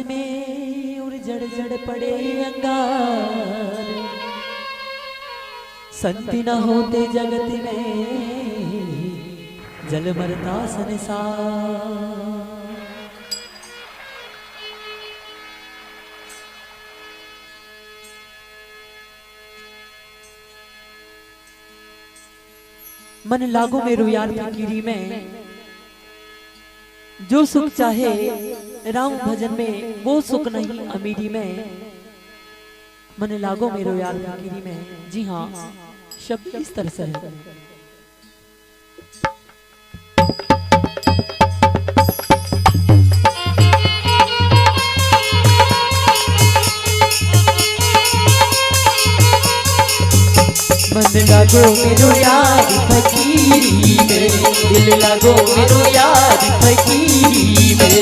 में उड़ जड़ जड़ पड़े अंगार, संति न होते जगत में जल मरता संसार। मन लागो मेरो यार फकीरी में, जो सुख चाहे राम भजन में वो सुख नहीं अमीरी में। मन लागो मेरो यार फकीरी में, जी हाँ शब्द इस तरह से है। मन लागो मेरो यार फकीरी में, दिल लागो मेरो यार फकीरी में।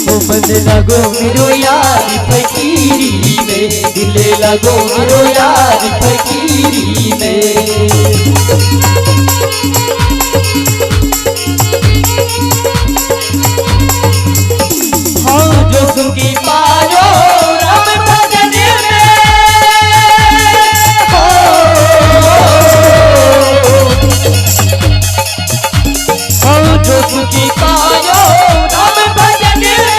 ओ मन लागो मेरो यार फकीरी में, दिल लागो मेरो यार फकीरी में। जो सुखी पायो राम भजन में, हो जो सुखी पायो राम भजन में,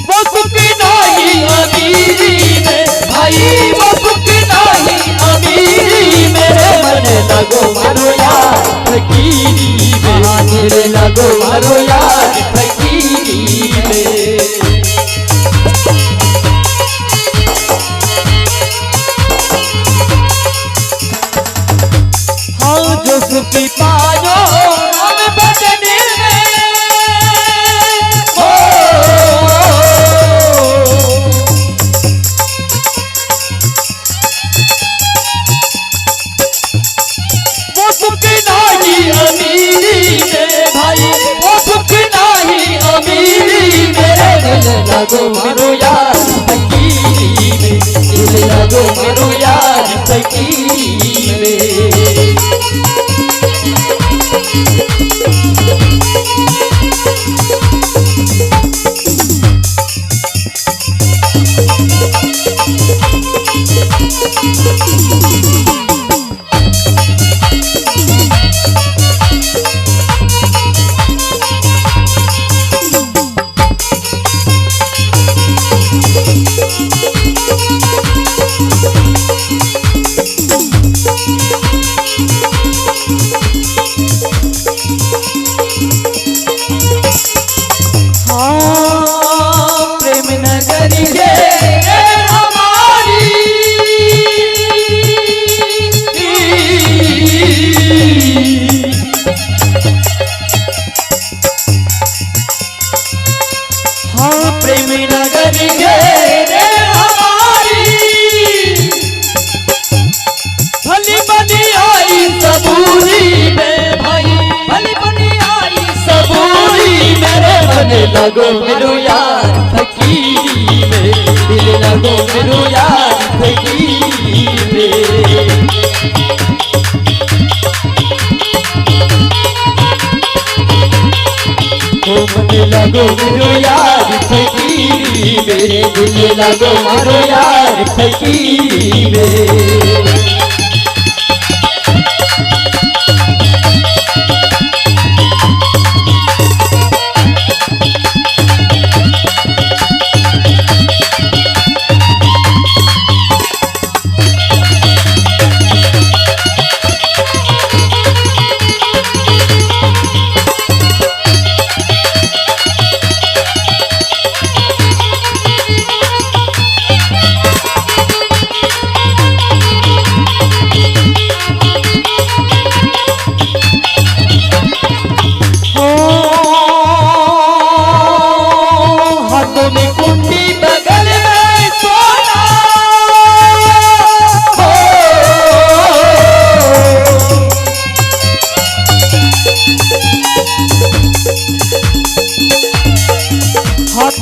वो सुख नहीं अमीरी में भाई, वो सुख नहीं अमीरी में। मन लगो मारो यार फकीरी में, दिल लगो मारो यार फकीरी में। हाँ जो सुखी पायो राम भजन में, वो सुख नहीं अमीरी में भाई, वो सुख नहीं अमीरी में। दिल लगो मेरो यार फकीरी में, दिल लगो मेरो यार फकीरी में। लगो मेरो यार फकीरी में, दिल लगो मेरो यार फकीरी में। ओ मन लगो मेरो यार फकीरी में, दिल लगो मारो यार फकीरी में।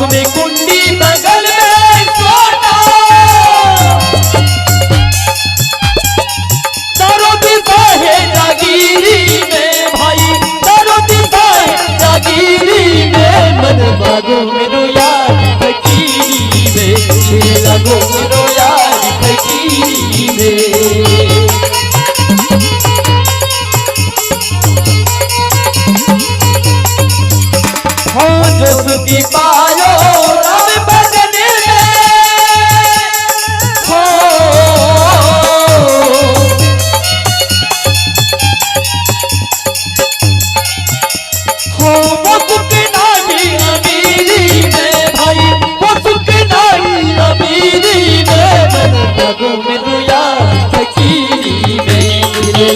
में कुंडी बगल में सोना, सुखी पायो राम भजन में हो वो सुख नहीं अमीरी में भाई वो सुख नहीं अमीरी में लगो मेरे यार फकीरी में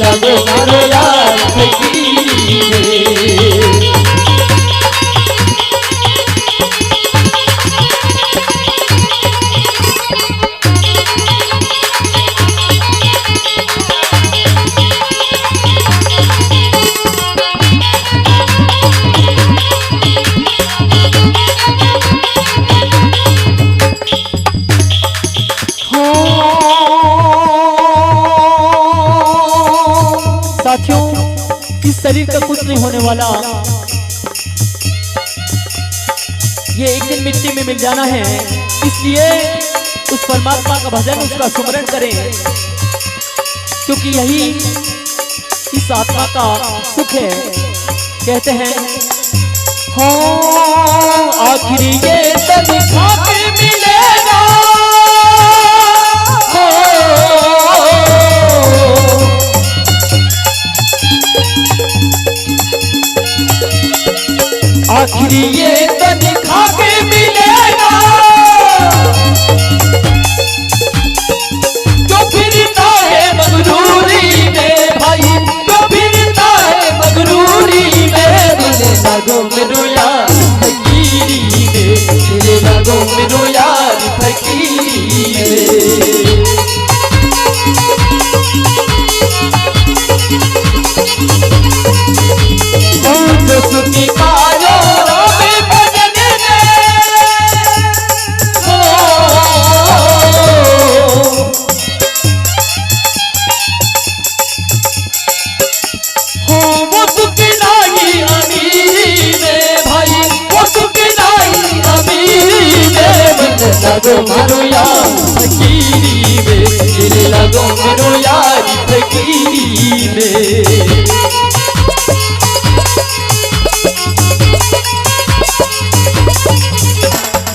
लगो मेरे यार फकीरी में साथियों, इस शरीर का कुछ नहीं होने वाला, ये एक दिन मिट्टी में मिल जाना है। इसलिए उस परमात्मा का भजन, उसका सुमरण करें, क्योंकि यही इस आत्मा का सुख है। कहते हैं हो आखिरी ये तब खाके मिलेगा, आखिरी ये तन खाके मिलेगा, जो फिरता है मगरूरी में भाई, जो फिरता है मगरूरी में मिले लगो मेरे यार फकीरी में, मिले लगो मेरे यार फकीरी में। जो सुखी पायो राम भजन हो वो सुख नहीं अमीरी में भाई, वो सुख नहीं अमीरी में लगो मेरे यार फकीरी में, लगो मेरे यार फकीरी में।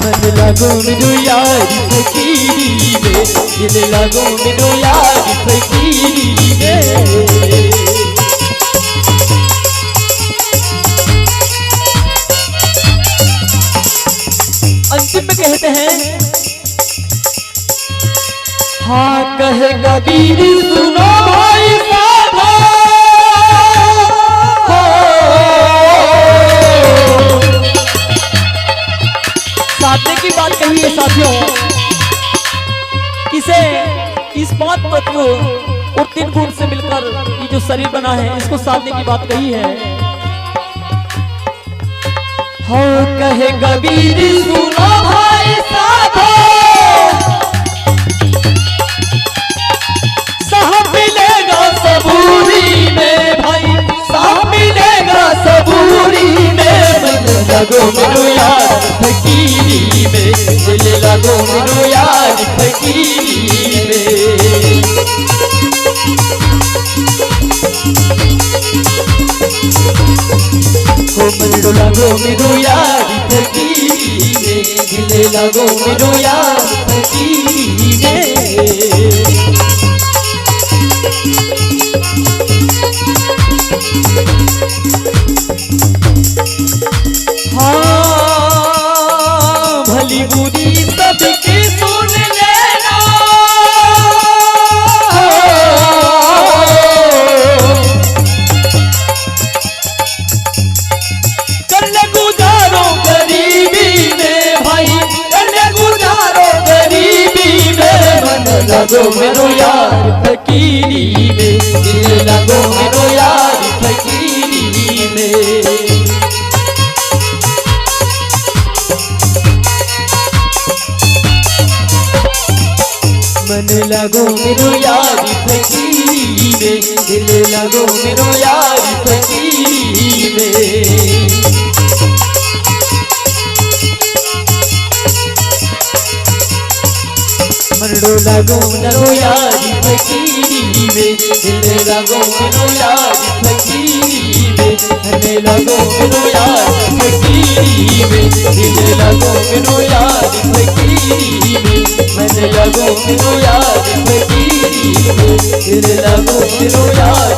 मन लगो मेरे यार फकीरी में, दिल लगो मेरे यार फकीरी में। अंतिम में कहते हैं हाँ कहे कबीर सुनो भाई साधो, साधने की बात कही है साथियों, किसे इस 5 तत्व और 3 गुण से मिलकर ये जो शरीर बना है, इसको साधने की बात कही है। हो कहे कबीर सुनो भाई साधो, साहब मिलेगा सबूरी में भाई, साहब मिलेगा सबूरी में लगो मेरे यार फकीरी में, दिल लगो मेरे यार फकीरी में। हो मेरे लगो मेरे यार फकीरी में, दिल लगो मेरे यार फकीरी में। हाँ भली बुरी सबकी सुन लेना, करने गुजारो गरीबी में भाई, करने गुजारो गरीबी में मन लगो मेरे यार फकीरी में, दिल लगो मेरे यार फकीरी में। मन लगो मेरे यार फकीरी में, दिल लगो मेरे यार फकीरी में। मन लगो मेरे यार फकीरी में, दिल लगो मेरे यार फकीरी में, मन लगो मेरे यार फकीरी में, दिल लगो मेनू यार फकीरी में, मन लगो मेनू यार फकीरी में, दिल लगो मेनू यार